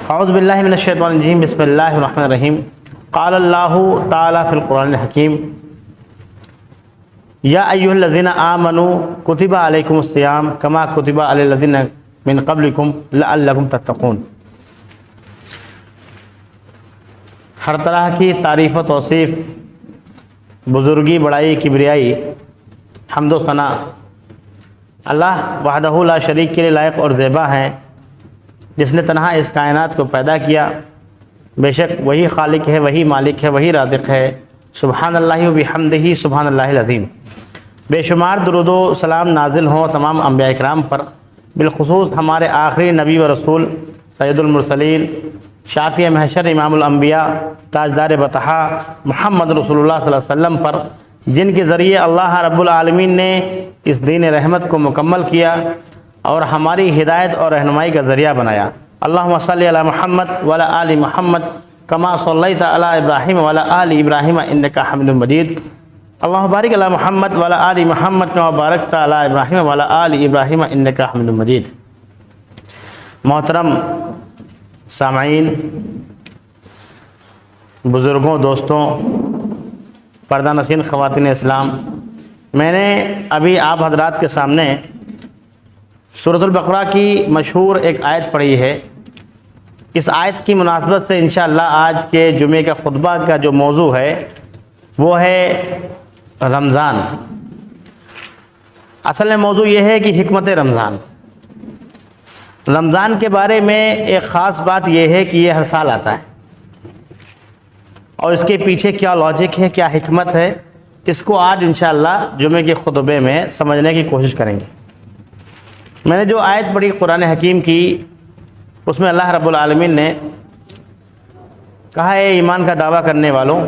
औज़ु बिल्लाहि मिनश शैतानिर रजीम बिस्मिल्लाहिर रहमानिर रहीम। क़ाल अल्लाहु तआला फ़िल क़ुरआनिल हकीम या अय्युहल्लज़ीना आमनू कुतिबा अलैकुमुस सियाम कमा कुतिबा अलल लज़ीना मिन क़ब्लिकुम लअल्लकुम तत्तक़ून। हर तरह की तारीफ़ व तौसीफ़, बुज़ुर्गी, बड़ाई, किबरियाई, हम्द व सना अल्लाह वहदहु ला शरीक के लिए लायक और ज़ेबा हैं, जिसने तन्हा इस कायनात को पैदा किया। बेशक वही खालिक है, वही मालिक है, वही राज़िक़ है। सुब्हानल्लाहि व बिहम्दिही सुब्हानल्लाहिल अज़ीम। बेशुमार दुरूद व सलाम नाजिल हों तमाम अंबिया इकराम पर, बिलखुसूस हमारे आखिरी नबी व रसूल सैयदुल मुरसलीन, शाफ़ी महशर, इमामुल अंबिया, ताजदार बतहा मुहम्मद रसूलुल्लाह सल्लल्लाहु अलैहि वसल्लम पर, जिनके ज़रिए अल्लाह रब्बुल आलमीन ने इस दीन रहमत को मुकम्मल किया और हमारी हिदायत और रहनुमाई का ज़रिया बनाया। अल्लाहुम्मा सल्लि अला मुहम्मद व अला आलि मुहम्मद कमा सल्लैता अला इब्राहीम व अला आलि इब्राहीम इन्नका हमीदुम मजीद। अल्लाहुम्मा बारिक अला मुहम्मद व अला आलि मुहम्मद कमा बारकता अला इब्राहीम व अला आलि इब्राहीम इन्नका हमीदुम मजीद। मोहतरम सामईन, बुज़ुर्गों, दोस्तों, पर्दा नशीन ख़वातीन इस्लाम, मैंने अभी आप हजरात के सामने सूरतुल बक़रा की मशहूर एक आयत पढ़ी है। इस आयत की मुनासबत से इंशाअल्लाह आज के जुमे का खुतबा का जो मौजू है वो है रमज़ान। असल में मौजू ये है कि हिकमत रमज़ान। रमज़ान के बारे में एक ख़ास बात यह है कि ये हर साल आता है और इसके पीछे क्या लॉजिक है, क्या हिकमत है, इसको आज इंशाअल्लाह जुमे के खुतबे में समझने की कोशिश करेंगे। मैंने जो आयत पढ़ी कुरान हकीम की, उसमें अल्लाह रब्बुल आलमीन ने कहा है, ईमान का दावा करने वालों,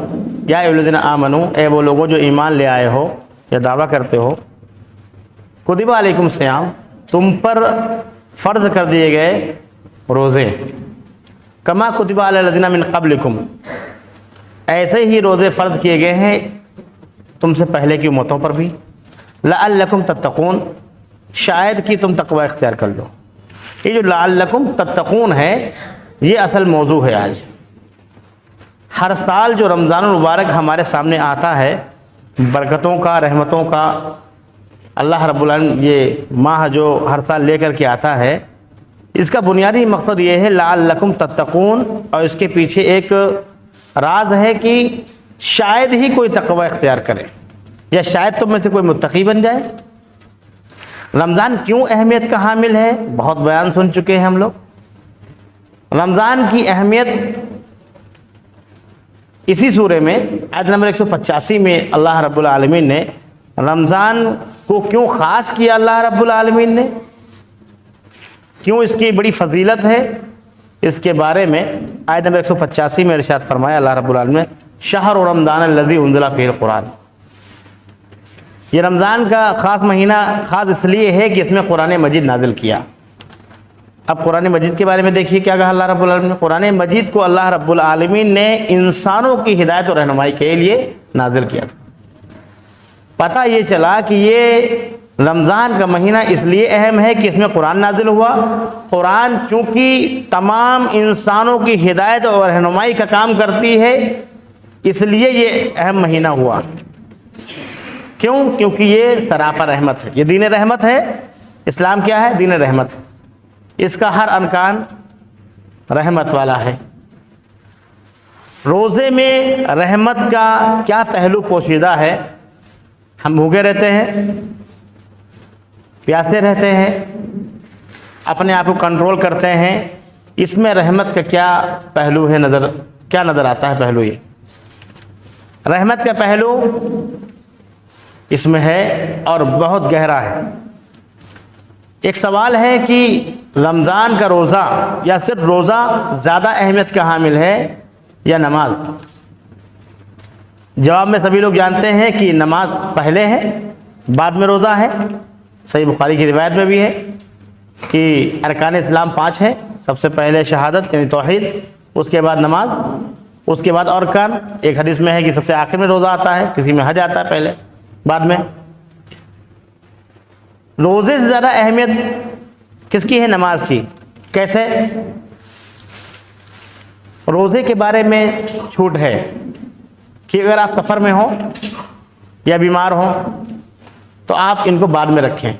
या अय्युहल्लज़ीना आमनू, ए वो लोगों जो ईमान ले आए हो या दावा करते हो, कुतिबा अलैकुम सियाम, तुम पर फ़र्ज़ कर दिए गए रोज़े, कमा कुतिबा अलल लज़ीना मिन क़ब्लिकुम, ऐसे ही रोज़े फ़र्ज़ किए गए हैं तुमसे पहले की उम्मतों पर भी, लअल्लकुम तत्तक़ून, शायद कि तुम तक़वा इख्तियार कर लो। ये जो लअल्लकुम तत्तक़ून है, ये असल मौजू है आज। हर साल जो रमज़ानुल मुबारक हमारे सामने आता है, बरकतों का, रहमतों का, अल्लाह रब्बुल आलमीन ये माह जो हर साल लेकर के आता है, इसका बुनियादी मकसद ये है लअल्लकुम तत्तक़ून, और इसके पीछे एक राज है कि शायद ही कोई तक़वा इख्तियार करे या शायद तुम में से कोई मुत्तक़ी बन जाए। रमज़ान क्यों अहमियत का हामिल है, बहुत बयान सुन चुके हैं हम लोग। रमज़ान की अहमियत इसी सूरे में आयत नंबर 185 में अल्लाह रब्बुल आलमीन ने रमज़ान को क्यों ख़ास किया, अल्लाह रब्बुल आलमीन ने क्यों इसकी बड़ी फजीलत है, इसके बारे में आयत नंबर 185 में इरशाद फरमाया अल्लाह रब्बुल आलमीन ने, शहर रमज़ान अल्लज़ी उन्ज़िला फ़ीहिल कुरान। ये रमज़ान का ख़ास महीना ख़ास इसलिए है कि इसमें कुरान मजीद नाजिल किया। अब कुरान मजीद के बारे में देखिए क्या कहा अल्लाह रब्बुल आलमीन ने। कुरान मजीद को अल्लाह रब्बुल आलमीन ने इंसानों की हिदायत और रहनुमाई के लिए नाजिल किया था। पता ये चला कि ये रमज़ान का महीना इसलिए अहम है कि इसमें कुरान नाजिल हुआ। कुरान चूँकि तमाम इंसानों की हिदायत और रहनुमाई का काम करती है, इसलिए ये अहम महीना हुआ। क्यों? क्योंकि ये सरापा रहमत है, ये दीन रहमत है। इस्लाम क्या है? दीन रहमत है। इसका हर अरकान रहमत वाला है। रोज़े में रहमत का क्या पहलू पोशीदा है? हम भूखे रहते हैं, प्यासे रहते हैं, अपने आप को कंट्रोल करते हैं, इसमें रहमत का क्या पहलू है, क्या नज़र आता है? पहलू ये रहमत का पहलू इसमें है और बहुत गहरा है। एक सवाल है कि रमज़ान का रोज़ा या सिर्फ रोज़ा ज़्यादा अहमियत का हामिल है या नमाज? जवाब में सभी लोग जानते हैं कि नमाज पहले है, बाद में रोज़ा है। सही बुखारी की रिवायत में भी है कि अरकान इस्लाम 5 है। सबसे पहले शहादत यानी तौहीद, उसके बाद नमाज, उसके बाद और अरकान। एक हदीस में है कि सबसे आखिर में रोज़ा आता है, किसी में हज आता है पहले, बाद में। रोज़े से ज़्यादा अहमियत किसकी है? नमाज की। कैसे? रोज़े के बारे में छूट है कि अगर आप सफ़र में हो या बीमार हो तो आप इनको बाद में रखें,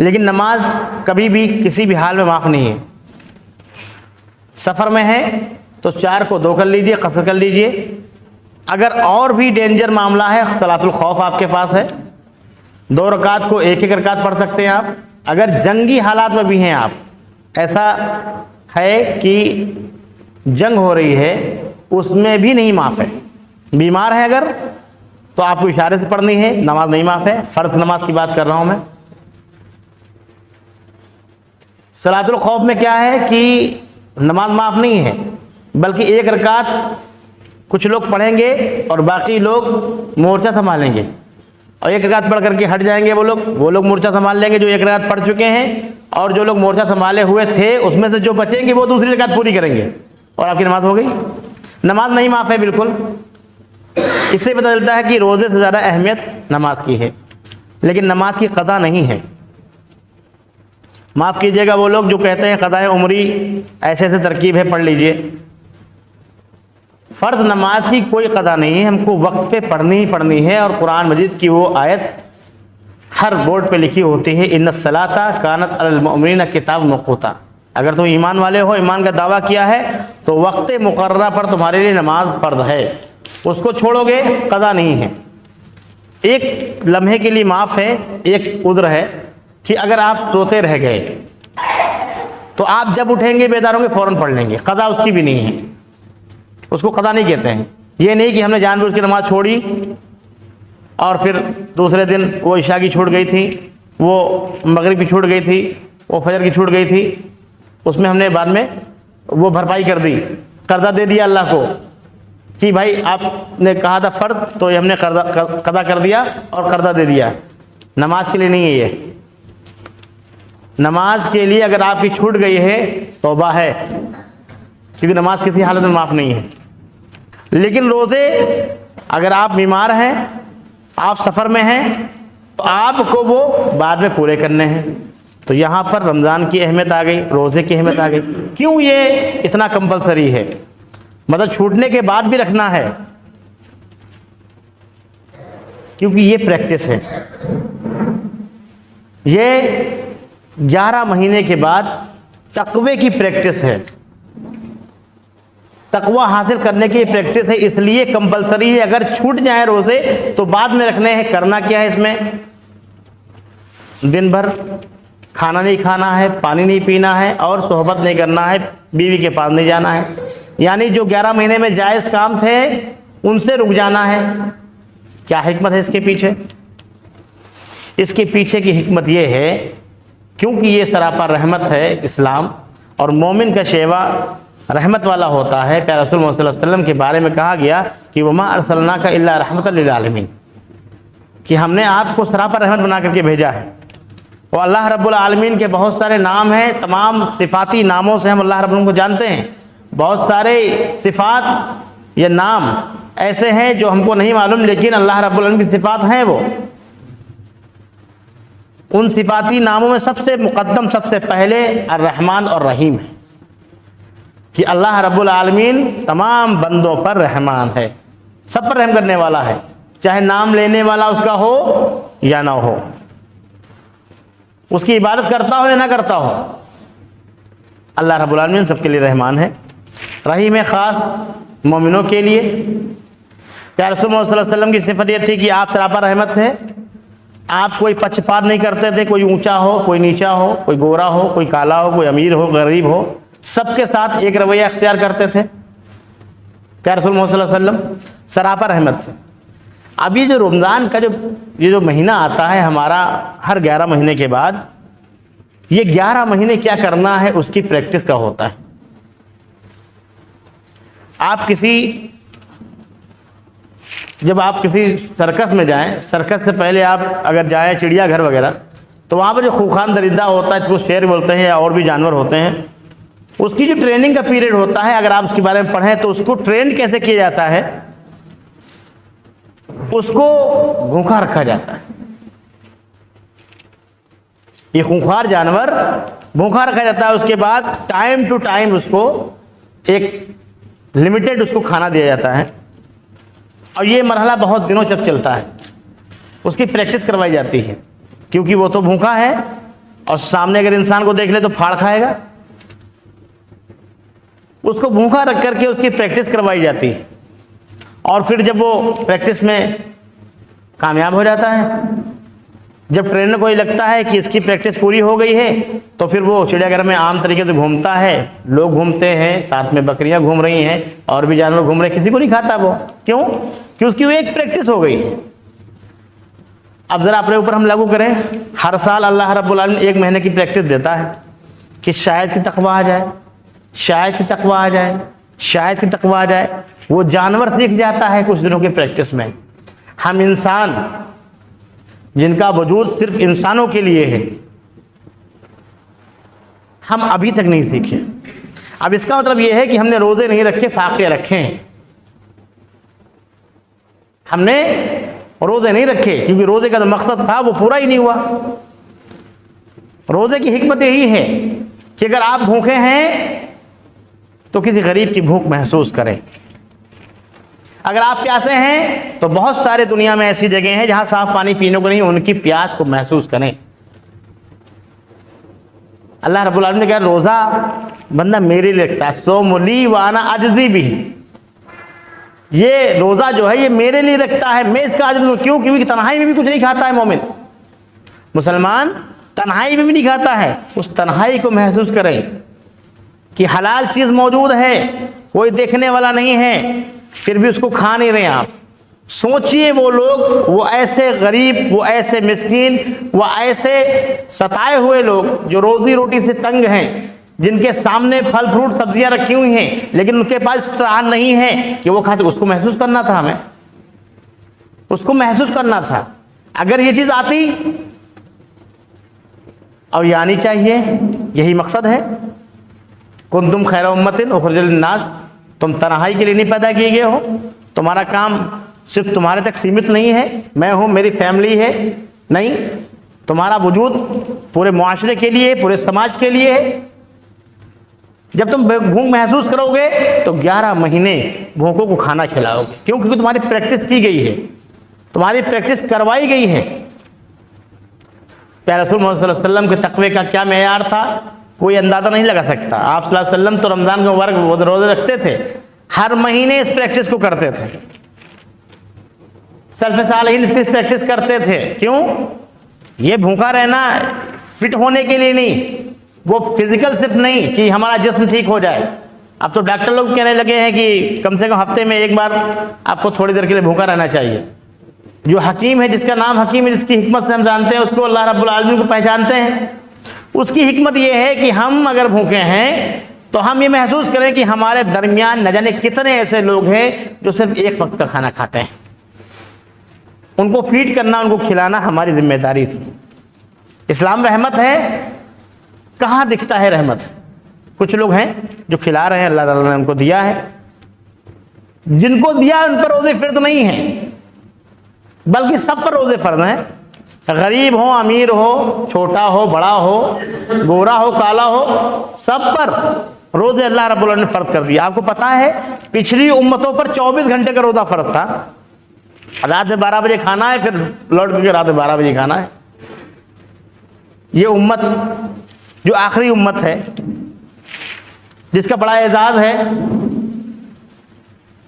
लेकिन नमाज कभी भी किसी भी हाल में माफ़ नहीं है। सफ़र में है तो 4 को 2 कर लीजिए, कसर कर लीजिए। अगर और भी डेंजर मामला है, सलातुल खौफ आपके पास है, 2 रकात को 1-1 रकात पढ़ सकते हैं आप। अगर जंगी हालात में भी हैं आप, ऐसा है कि जंग हो रही है, उसमें भी नहीं माफ़ है। बीमार है अगर तो आपको इशारे से पढ़नी है, नमाज नहीं माफ़ है। फ़र्ज़ नमाज की बात कर रहा हूँ मैं। सलातुल खौफ में क्या है कि नमाज माफ़ नहीं है, बल्कि 1 रकात कुछ लोग पढ़ेंगे और बाकी लोग मोर्चा संभालेंगे, और 1 रकात पढ़ करके हट जाएंगे। वो लोग मोर्चा संभाल लेंगे जो 1 रकात पढ़ चुके हैं, और जो लोग मोर्चा संभाले हुए थे उसमें से जो बचेंगे वो दूसरी रकात पूरी करेंगे, और आपकी नमाज हो गई। नमाज नहीं माफ़ है बिल्कुल। इससे पता चलता है कि रोज़े से ज़्यादा अहमियत नमाज की है, लेकिन नमाज की क़ज़ा नहीं है। माफ़ कीजिएगा वो लोग जो कहते हैं क़ज़ाए उमरी ऐसे ऐसे तरकीब है, पढ़ लीजिए। फ़र्ज़ नमाज की कोई क़ज़ा नहीं है, हमको वक्त पे पढ़नी ही पढ़नी है। और कुरान मजीद की वो आयत हर बोर्ड पे लिखी होती है, इन्नस्सलाता कानत अलल मुमिनीना किताब मौक़ूता। अगर तुम ईमान वाले हो, ईमान का दावा किया है, तो वक्त मुक़र्ररा पर तुम्हारे लिए नमाज फ़र्ज़ है। उसको छोड़ोगे क़ज़ा नहीं है। एक लम्हे के लिए माफ़ है। एक उज़्र है कि अगर आप सोते रह गए तो आप जब उठेंगे बेदार होंगे फ़ौरन पढ़ लेंगे, क़ज़ा उसकी भी नहीं है, उसको क़ज़ा नहीं कहते हैं। ये नहीं कि हमने जानबूझ के नमाज़ छोड़ी और फिर दूसरे दिन वो इशा की छूट गई थी, वो मगरिब की छूट गई थी, वो फजर की छूट गई थी, उसमें हमने बाद में वो भरपाई कर दी, कर्जा दे दिया अल्लाह को कि भाई आपने कहा था फ़र्ज़ तो ये हमने क़ज़ा कर दिया और कर्जा दे दिया। नमाज के लिए नहीं है ये। नमाज के लिए अगर आपकी छूट गई है तौबा है, क्योंकि नमाज किसी हालत में माफ़ नहीं है। लेकिन रोज़े अगर आप बीमार हैं, आप सफ़र में हैं, तो आपको वो बाद में पूरे करने हैं। तो यहाँ पर रमज़ान की अहमियत आ गई, रोज़े की अहमियत आ गई। क्यों ये इतना कंपलसरी है, मतलब छूटने के बाद भी रखना है? क्योंकि ये प्रैक्टिस है। ये 11 महीने के बाद तक़वे की प्रैक्टिस है, तक़वा हासिल करने की प्रैक्टिस है, इसलिए कंपलसरी है। अगर छूट जाए रोज़े तो बाद में रखने हैं। करना क्या है इसमें? दिन भर खाना नहीं खाना है, पानी नहीं पीना है, और सोहबत नहीं करना है, बीवी के पास नहीं जाना है। यानी जो 11 महीने में जायज़ काम थे उनसे रुक जाना है। क्या हिकमत है इसके पीछे? इसके पीछे की हिकमत ये है क्योंकि ये सरापा रहमत है इस्लाम, और मोमिन का शेवा रहमत वाला होता है। प्यारे रसूल मोहम्मद सल्लल्लाहु अलैहि वसल्लम के बारे में कहा गया कि वमा अरसलनाका इल्ला रहमतल लिल आलमीन, कि हमने आपको सरापा रहमत बना करके भेजा है। और अल्लाह रब्बुल आलमीन के बहुत सारे नाम हैं, तमाम सिफाती नामों से हम अल्लाह रब्बुल आलमीन को जानते हैं। बहुत सारे सिफात या नाम ऐसे हैं जो हमको नहीं मालूम, लेकिन अल्लाह रब्बुल आलमीन की सिफात हैं। वो उन सिफाती नामों में सबसे मुक़द्दम, सबसे पहले अर्रहमान और रहीम है, कि अल्लाह रब्बुल आलमीन तमाम बंदों पर रहमान है, सब पर रहम करने वाला है, चाहे नाम लेने वाला उसका हो या ना हो, उसकी इबादत करता हो या ना करता हो। अल्लाह रब्बुल आलमीन सबके लिए रहमान है। रहीम है ख़ास मोमिनों के लिए। प्यारे रसूल मोहम्मद सल्लल्लाहु अलैहि वसल्लम की सिफत ये थी कि आप सरापा रहमत थे। आप कोई पक्षपात नहीं करते थे, कोई ऊंचा हो, कोई नीचा हो, कोई गोरा हो, कोई काला हो, कोई अमीर हो, गरीब हो, सबके साथ एक रवैया अख्तियार करते थे प्यारे रसूल मोहम्मद सल्लल्लाहु अलैहि वसल्लम। सरापा रहमत थे। अभी जो रमज़ान का जो महीना आता है हमारा, हर 11 महीने के बाद, ये 11 महीने क्या करना है उसकी प्रैक्टिस का होता है। जब आप किसी सर्कस में जाएं, सर्कस से पहले आप अगर जाएं चिड़ियाघर वगैरह, तो वहाँ पर जो खूखान दरिंदा होता है, जिसको शेर बोलते हैं या और भी जानवर होते हैं, उसकी जो ट्रेनिंग का पीरियड होता है, अगर आप उसके बारे में पढ़ें तो उसको ट्रेन कैसे किया जाता है, उसको भूखा रखा जाता है। ये खूंखार जानवर भूखा रखा जाता है। उसके बाद टाइम टू टाइम उसको एक लिमिटेड उसको खाना दिया जाता है और ये मरहला बहुत दिनों तक चलता है। उसकी प्रैक्टिस करवाई जाती है, क्योंकि वो तो भूखा है और सामने अगर इंसान को देख ले तो फाड़ खाएगा। उसको भूखा रख करके उसकी प्रैक्टिस करवाई जाती है और फिर जब वो प्रैक्टिस में कामयाब हो जाता है, जब ट्रेनर को ये लगता है कि इसकी प्रैक्टिस पूरी हो गई है, तो फिर वो चिड़ियाघर में आम तरीके से घूमता है। लोग घूमते हैं, साथ में बकरियां घूम रही हैं और भी जानवर घूम रहे हैं, किसी को नहीं खाता वो। क्यों? कि उसकी वो एक प्रैक्टिस हो गई है। अब ज़रा अपने ऊपर हम लागू करें, हर साल अल्लाह रब्बुल आलमीन 1 महीने की प्रैक्टिस देता है कि शायद कि तकवा आ जाए, शायद कि तकवा आ जाए, शायद कि तकवा आ जाए। वो जानवर सीख जाता है कुछ दिनों की प्रैक्टिस में। हम इंसान जिनका वजूद सिर्फ इंसानों के लिए है, हम अभी तक नहीं सीखे। अब इसका मतलब यह है कि हमने रोजे नहीं रखे, फाके रखे हैं। हमने रोजे नहीं रखे क्योंकि रोजे का जो मकसद था वो पूरा ही नहीं हुआ। रोजे की हिकमत यही है कि अगर आप भूखे हैं तो किसी गरीब की भूख महसूस करें। अगर आप प्यासे हैं तो बहुत सारे दुनिया में ऐसी जगह हैं जहां साफ पानी पीने को नहीं, उनकी प्यास को महसूस करें। अल्लाह रब्बुल आलमीन ने कहा रोजा बंदा मेरे लिए रखता है, सोमुली वाना अजदी भी। ये रोजा जो है ये मेरे लिए रखता है, मैं इसका अजर। क्यों? क्योंकि तन्हाई में भी कुछ नहीं खाता है मोमिन। मुसलमान तन्हाई में भी नहीं खाता है। उस तन्हाई को महसूस करें कि हलाल चीज मौजूद है, कोई देखने वाला नहीं है, फिर भी उसको खा नहीं रहे आप। सोचिए वो लोग, वो ऐसे गरीब, वो ऐसे मिस्कीन, वो ऐसे सताए हुए लोग जो रोजी रोटी से तंग हैं, जिनके सामने फल फ्रूट सब्जियां रखी हुई हैं लेकिन उनके पास त्राण नहीं है कि वो खाते। उसको महसूस करना था, हमें उसको महसूस करना था। अगर ये चीज आती और ये आनी चाहिए, यही मकसद है। कुंतुम खैर उम्मतिन उखरिजत लिन्नास, तुम तन्हाई के लिए नहीं पैदा किए गए हो। तुम्हारा काम सिर्फ तुम्हारे तक सीमित नहीं है, मैं हूं, मेरी फैमिली है, नहीं। तुम्हारा वजूद पूरे मुआशरे के लिए, पूरे समाज के लिए है। जब तुम भूख महसूस करोगे तो 11 महीने भूखों को खाना खिलाओगे। क्यों? क्योंकि तुम्हारी प्रैक्टिस की गई है, तुम्हारी प्रैक्टिस करवाई गई है। प्यारे रसूल मोहम्मद सल्लल्लाहु अलैहि वसल्लम के तकवे का क्या मेयार था, कोई अंदाजा नहीं लगा सकता। आप सल्लल्लाहु अलैहि वसल्लम तो रमजान के मुबारक रोजे रखते थे, हर महीने इस प्रैक्टिस को करते थे। सल्फ़े सालिहीन इसकी प्रैक्टिस करते थे। क्यों? ये भूखा रहना फिट होने के लिए नहीं, वो फिजिकल सिर्फ नहीं कि हमारा जिस्म ठीक हो जाए। अब तो डॉक्टर लोग कहने लगे हैं कि कम से कम हफ्ते में एक बार आपको थोड़ी देर के लिए भूखा रहना चाहिए। जो हकीम है, जिसका नाम हकीम है, जिसकी हिकमत से हम जानते हैं, उसको अल्लाह रब्बुल आलमीन को पहचानते हैं। उसकी हिकमत यह है कि हम अगर भूखे हैं तो हम ये महसूस करें कि हमारे दरमियान न जाने कितने ऐसे लोग हैं जो सिर्फ एक वक्त का खाना खाते हैं। उनको फीड करना, उनको खिलाना हमारी जिम्मेदारी थी। इस्लाम रहमत है। कहाँ दिखता है रहमत? कुछ लोग हैं जो खिला रहे हैं, अल्लाह ताला ने उनको दिया है। जिनको दिया उन पर रोजे फर्ज नहीं है, बल्कि सब पर रोजे फर्ज हैं। गरीब हो, अमीर हो, छोटा हो, बड़ा हो, गोरा हो, काला हो, सब पर रोजे अल्लाह रब्बुल आलमीन ने फर्ज कर दिया। आपको पता है पिछली उम्मतों पर 24 घंटे का रोजा फर्ज था। रात में 12 बजे खाना है, फिर लौट के रात में 12 बजे खाना है। ये उम्मत जो आखिरी उम्मत है, जिसका बड़ा एजाज है,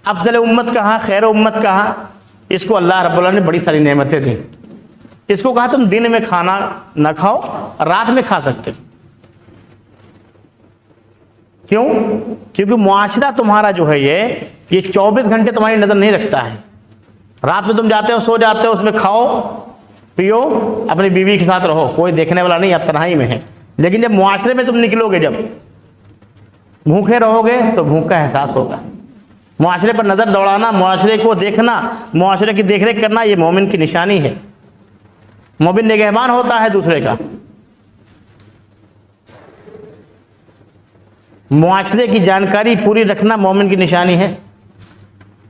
अफजल उम्मत कहाँ, खैर उम्मत कहाँ, इसको अल्लाह रब्बुल आलमीन ने बड़ी सारी नेमतें दी। इसको कहा तुम दिन में खाना ना खाओ, रात में खा सकते हो। क्यों? क्योंकि मुआशरा तुम्हारा जो है ये 24 घंटे तुम्हारी नजर नहीं रखता है। रात में तुम जाते हो, सो जाते हो, उसमें खाओ पियो, अपनी बीवी के साथ रहो, कोई देखने वाला नहीं, आप तन्हाई में है। लेकिन जब मुआशरे में तुम निकलोगे, जब भूखे रहोगे तो भूख का एहसास होगा। मुआशरे पर नजर दौड़ाना, मुआशरे को देखना, मुआशरे की देखरेख करना, ये मोमिन की निशानी है। मोमिन निगहबान होता है दूसरे का। मुआशरे की जानकारी पूरी रखना मोमिन की निशानी है।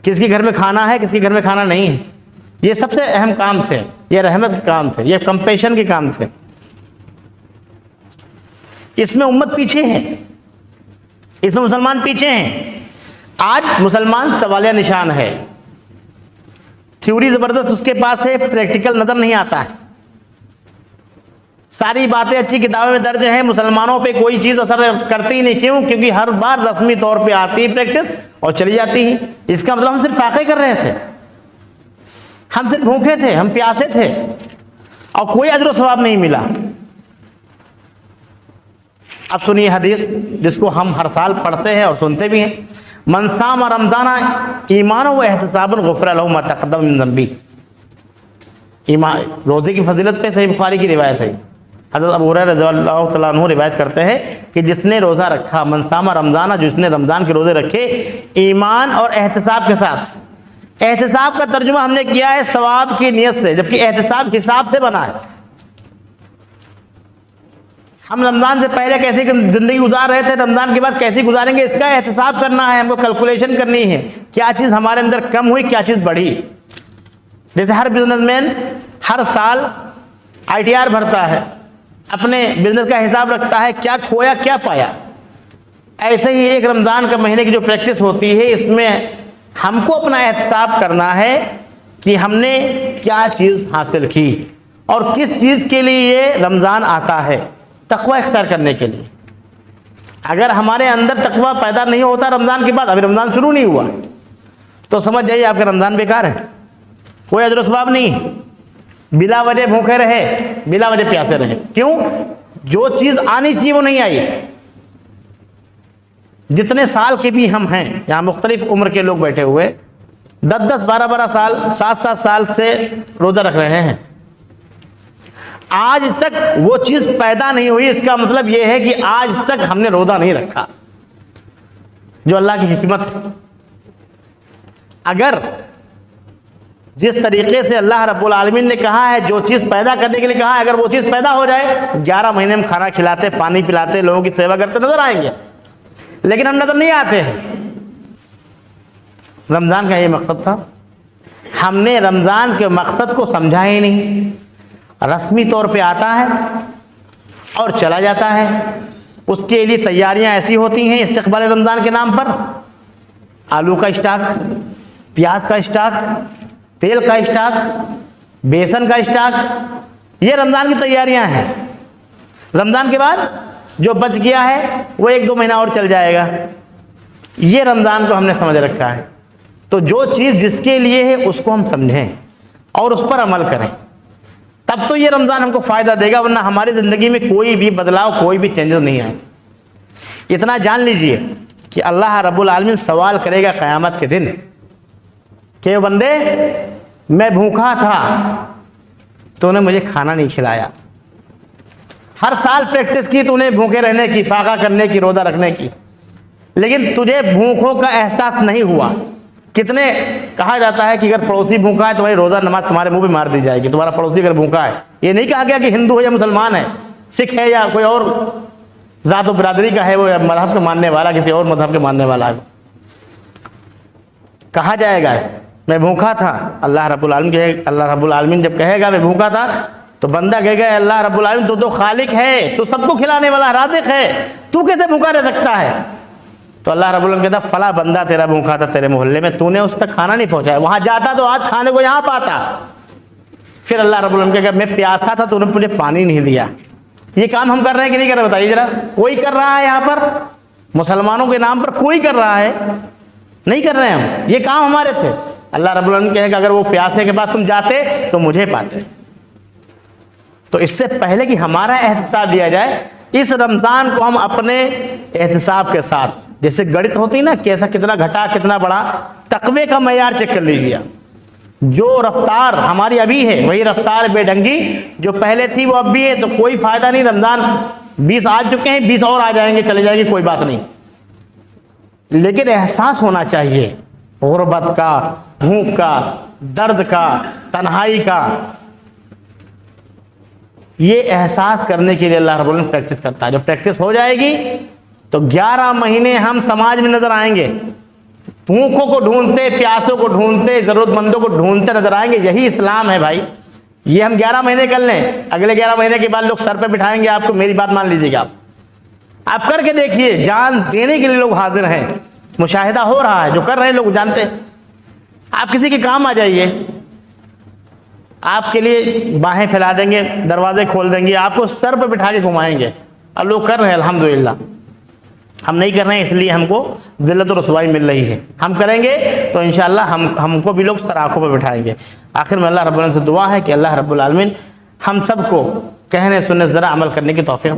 किसके घर में खाना है, किसके घर में खाना नहीं है, ये सबसे अहम काम थे। ये रहमत के काम थे, ये कंपेशन के काम थे। इसमें उम्मत पीछे है, इसमें मुसलमान पीछे हैं। आज मुसलमान सवालिया निशान है, थ्योरी जबरदस्त उसके पास है, प्रैक्टिकल नजर नहीं आता है। सारी बातें अच्छी किताबों में दर्ज है, मुसलमानों पे कोई चीज असर करती ही नहीं। क्यों? क्योंकि हर बार रस्मी तौर पे आती है प्रैक्टिस और चली जाती है। इसका मतलब हम सिर्फ फाके कर रहे थे, हम सिर्फ भूखे थे, हम प्यासे थे और कोई अजर सवाब नहीं मिला। अब सुनिए हदीस जिसको हम हर साल पढ़ते हैं और सुनते भी हैं। मन साम रमजाना ईमान व एहतिसाबन गुफ़िर लहु मा तक़द्दम मिन ज़ंबी। ईमान रोजे की फजीलत पे सही बुखारी की रिवायत है। हज़रत अबू हुरैरा रज़ियल्लाहु तआला अन्हु रिवायत करते हैं कि जिसने रोज़ा रखा, मन सामा रमज़ाना, जिसने रमज़ान के रोज़े रखे ईमान और एहतिसाब के साथ। एहतिसाब का तर्जुमा हमने किया है सवाब की नियत से, जबकि एहतिसाब हिसाब से बना है। हम रमज़ान से पहले कैसी ज़िंदगी गुजार रहे थे, रमज़ान के बाद कैसी गुजारेंगे, इसका एहतिसाब करना है, हमको कैलकुलेशन करनी है। क्या चीज़ हमारे अंदर कम हुई, क्या चीज़ बढ़ी। जैसे हर बिजनेसमैन हर साल ITR भरता है, अपने बिजनेस का हिसाब रखता है, क्या खोया क्या पाया। ऐसे ही एक रमज़ान का महीने की जो प्रैक्टिस होती है, इसमें हमको अपना एहतिसाब करना है कि हमने क्या चीज़ हासिल की और किस चीज़ के लिए ये रमज़ान आता है, तकवा इख्तियार करने के लिए। अगर हमारे अंदर तकवा पैदा नहीं होता रमज़ान के बाद, अभी रमज़ान शुरू नहीं हुआ, तो समझ जाइए आपका रमज़ान बेकार है, कोई अजर सवाब नहीं। बिला वजह भूखे रहे, बिला वजह प्यासे रहे। क्यों? जो चीज आनी चाहिए वो नहीं आई। जितने साल के भी हम हैं, यहाँ मुख्तलिफ उम्र के लोग बैठे हुए, 10-10, 12-12 साल, 7-7 साल से रोजा रख रहे हैं, आज तक वो चीज पैदा नहीं हुई। इसका मतलब ये है कि आज तक हमने रोजा नहीं रखा, जो अल्लाह की हिकमत है। अगर जिस तरीके से अल्लाह रब्बुल आलमीन ने कहा है, जो चीज़ पैदा करने के लिए कहा है, अगर वो चीज़ पैदा हो जाए, 11 महीने में खाना खिलाते, पानी पिलाते, लोगों की सेवा करते नजर आएंगे, लेकिन हम नजर नहीं आते हैं। रमज़ान का ये मकसद था, हमने रमज़ान के मकसद को समझा ही नहीं। रस्मी तौर पे आता है और चला जाता है। उसके लिए तैयारियां ऐसी होती हैं इस्तक़बाल रमज़ान के नाम पर, आलू का स्टॉक, प्याज का स्टॉक, तेल का स्टॉक, बेसन का स्टॉक, ये रमज़ान की तैयारियां हैं। रमज़ान के बाद जो बच गया है वो 1-2 महीना और चल जाएगा। ये रमज़ान को हमने समझ रखा है। तो जो चीज़ जिसके लिए है उसको हम समझें और उस पर अमल करें, तब तो ये रमज़ान हमको फ़ायदा देगा, वरना हमारी ज़िंदगी में कोई भी बदलाव, कोई भी चेंजेस नहीं आए। इतना जान लीजिए कि अल्लाह रब्बुल आलमीन सवाल करेगा क़यामत के दिन कि बंदे, मैं भूखा था, तूने मुझे खाना नहीं खिलाया। हर साल प्रैक्टिस की तूने भूखे रहने की, फाका करने की, रोज़ा रखने की, लेकिन तुझे भूखों का एहसास नहीं हुआ। कितने कहा जाता है कि अगर पड़ोसी भूखा है तो भाई रोज़ा नमाज तुम्हारे मुंह पे मार दी जाएगी, तुम्हारा पड़ोसी अगर भूखा है। ये नहीं कहा गया कि हिंदू है या मुसलमान है, सिख है या कोई और ज़ात व बिरादरी का है, वो मजहब के मानने वाला, किसी और मजहब के मानने वाला है। कहा जाएगा मैं भूखा था, अल्लाह रब्बुल आलमीन जब कहेगा मैं भूखा था, तो बंदा कहेगा अल्लाह रब्बुल आलमीन तू तो खालिक है, तू सबको खिलाने वाला राज़िक़ है, तू कैसे भूखा रह सकता है। तो अल्लाह रब्बुल आलमीन कहता फला बंदा तेरा भूखा था तेरे मोहल्ले में, तूने उस तक खाना नहीं पहुंचाया, वहां जाता तो आज खाने को यहाँ पाता। फिर अल्लाह रब्बुल आलमीन कहेगा मैं प्यासा था, तूने मुझे पानी नहीं दिया। ये काम हम कर रहे हैं कि नहीं कर रहे, बताइए जरा। कोई कर रहा है यहाँ पर, मुसलमानों के नाम पर कोई कर रहा है? नहीं कर रहे हैं हम, ये काम हमारे थे। अल्लाह रब्बुल आलमीन कहेगा अगर वो प्यासे के बाद तुम जाते तो मुझे पाते। तो इससे पहले कि हमारा एहतिसाब दिया जाए, इस रमज़ान को हम अपने एहतिसाब के साथ, जैसे गणित होती ना, कैसा कितना घटा कितना बढ़ा, तकवे का मयार चेक कर लीजिए। जो रफ्तार हमारी अभी है वही रफ्तार बेढंगी जो पहले थी वो अब भी है, तो कोई फायदा नहीं। रमज़ान 20 आ चुके हैं, 20 और आ जाएंगे, चले जाएंगे, कोई बात नहीं। लेकिन एहसास होना चाहिए गुर्बत का, भूख का, दर्द का, तन्हाई का। ये एहसास करने के लिए अल्लाह रब्बुल आलमीन प्रैक्टिस करता है। जब प्रैक्टिस हो जाएगी तो 11 महीने हम समाज में नजर आएंगे, भूखों को ढूंढते, प्यासों को ढूंढते, जरूरतमंदों को ढूंढते नजर आएंगे। यही इस्लाम है भाई। ये हम 11 महीने कर लें, अगले 11 महीने के बाद लोग सर पे बिठाएंगे आपको, मेरी बात मान लीजिएगा आप। आप करके देखिए, जान देने के लिए लोग हाजिर हैं, मुशाहिदा हो रहा है, जो कर रहे हैं लोग जानते हैं। आप किसी के काम आ जाइए, आपके लिए बाहें फैला देंगे, दरवाजे खोल देंगे, आपको सर पर बिठा के घुमाएंगे, और लोग कर रहे हैं अल्हम्दुलिल्लाह। हम नहीं कर रहे हैं इसलिए हमको ज़िल्लत और रुसवाई मिल रही है, हम करेंगे तो इंशाअल्लाह हमको भी लोग सर आँखों पर बिठाएंगे। आखिर में अल्लाह रब्बुल आलमीन से दुआ है कि अल्लाह रब्बुल आलमीन हम सबको कहने सुनने ज़रा अमल करने की तौफीक